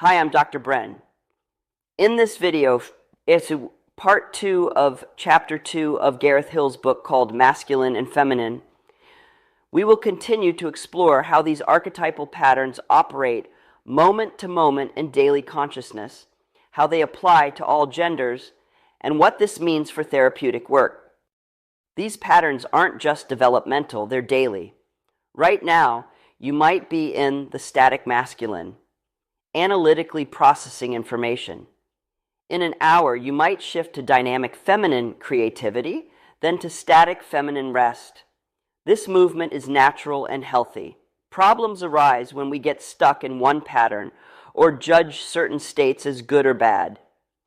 Hi, I'm Dr. Bren. In this video, it's part 2 of chapter 2 of Gareth Hill's book called Masculine and Feminine. We will continue to explore how these archetypal patterns operate moment to moment in daily consciousness, how they apply to all genders, and what this means for therapeutic work. These patterns aren't just developmental, they're daily. Right now, you might be in the static masculine, analytically processing information. In an hour, you might shift to dynamic feminine creativity, then to static feminine rest. This movement is natural and healthy. Problems arise when we get stuck in one pattern or judge certain states as good or bad.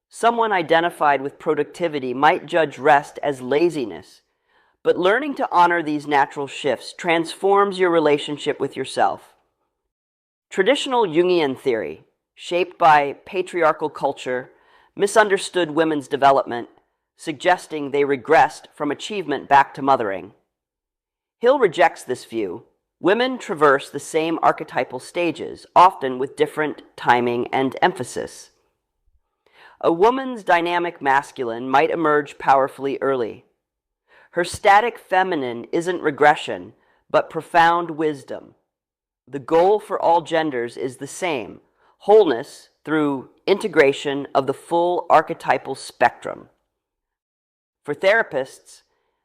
Someone identified with productivity might judge rest as laziness, but learning to honor these natural shifts transforms your relationship with yourself. Traditional Jungian theory, shaped by patriarchal culture, misunderstood women's development, suggesting they regressed from achievement back to mothering. Hill rejects this view. Women traverse the same archetypal stages, often with different timing and emphasis. A woman's dynamic masculine might emerge powerfully early. Her static feminine isn't regression, but profound wisdom. The goal for all genders is the same: wholeness through integration of the full archetypal spectrum. For therapists,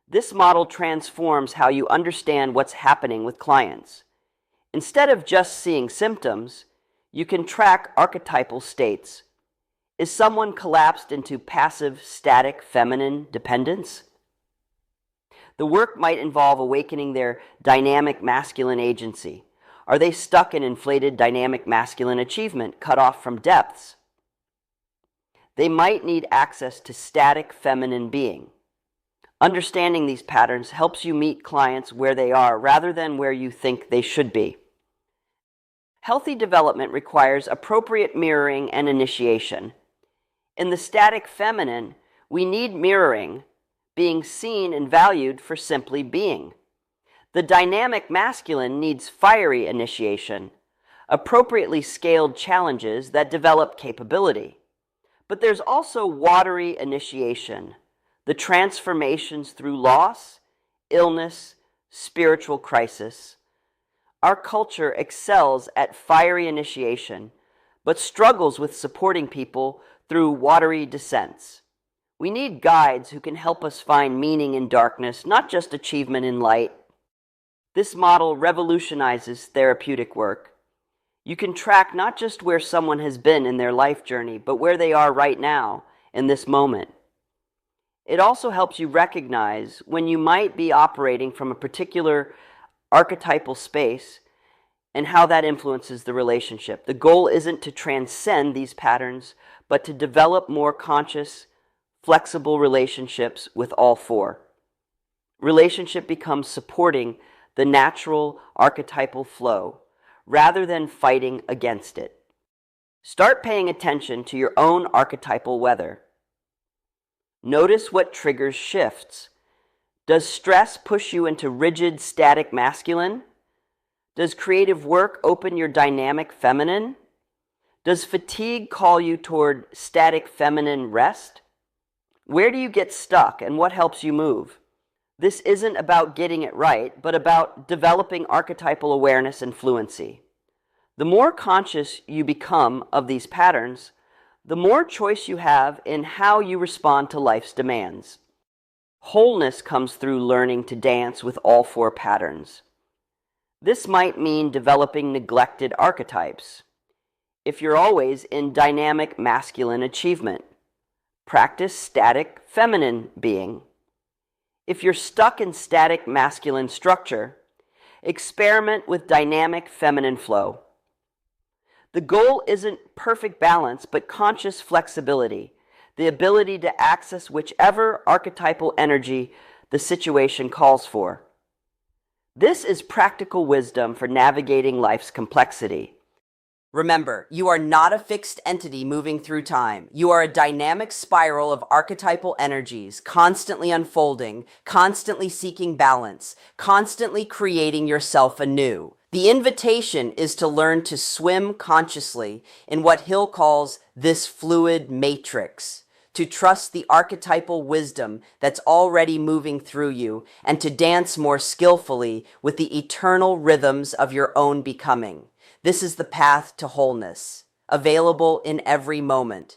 this model transforms how you understand what's happening with clients. Instead of just seeing symptoms, you can track archetypal states. Is someone collapsed into passive, static, feminine dependence? The work might involve awakening their dynamic masculine agency. Are they stuck in inflated dynamic masculine achievement, cut off from depths? They might need access to static feminine being. Understanding these patterns helps you meet clients where they are rather than where you think they should be. Healthy development requires appropriate mirroring and initiation. In the static feminine, we need mirroring, being seen and valued for simply being. The dynamic masculine needs fiery initiation, appropriately scaled challenges that develop capability. But there's also watery initiation, the transformations through loss, illness, spiritual crisis. Our culture excels at fiery initiation, but struggles with supporting people through watery descents. We need guides who can help us find meaning in darkness, not just achievement in light. This model revolutionizes therapeutic work. You can track not just where someone has been in their life journey, but where they are right now, in this moment. It also helps you recognize when you might be operating from a particular archetypal space and how that influences the relationship. The goal isn't to transcend these patterns, but to develop more conscious, flexible relationships with all four. Relationship becomes supporting the natural archetypal flow, rather than fighting against it. Start paying attention to your own archetypal weather. Notice what triggers shifts. Does stress push you into rigid, static masculine? Does creative work open your dynamic feminine? Does fatigue call you toward static feminine rest? Where do you get stuck and what helps you move? This isn't about getting it right, but about developing archetypal awareness and fluency. The more conscious you become of these patterns, the more choice you have in how you respond to life's demands. Wholeness comes through learning to dance with all four patterns. This might mean developing neglected archetypes. If you're always in dynamic masculine achievement, practice static feminine being. If you're stuck in static masculine structure, experiment with dynamic feminine flow. The goal isn't perfect balance, but conscious flexibility, the ability to access whichever archetypal energy the situation calls for. This is practical wisdom for navigating life's complexity. Remember, you are not a fixed entity moving through time. You are a dynamic spiral of archetypal energies, constantly unfolding, constantly seeking balance, constantly creating yourself anew. The invitation is to learn to swim consciously in what Hill calls this fluid matrix, to trust the archetypal wisdom that's already moving through you, and to dance more skillfully with the eternal rhythms of your own becoming. This is the path to wholeness, available in every moment.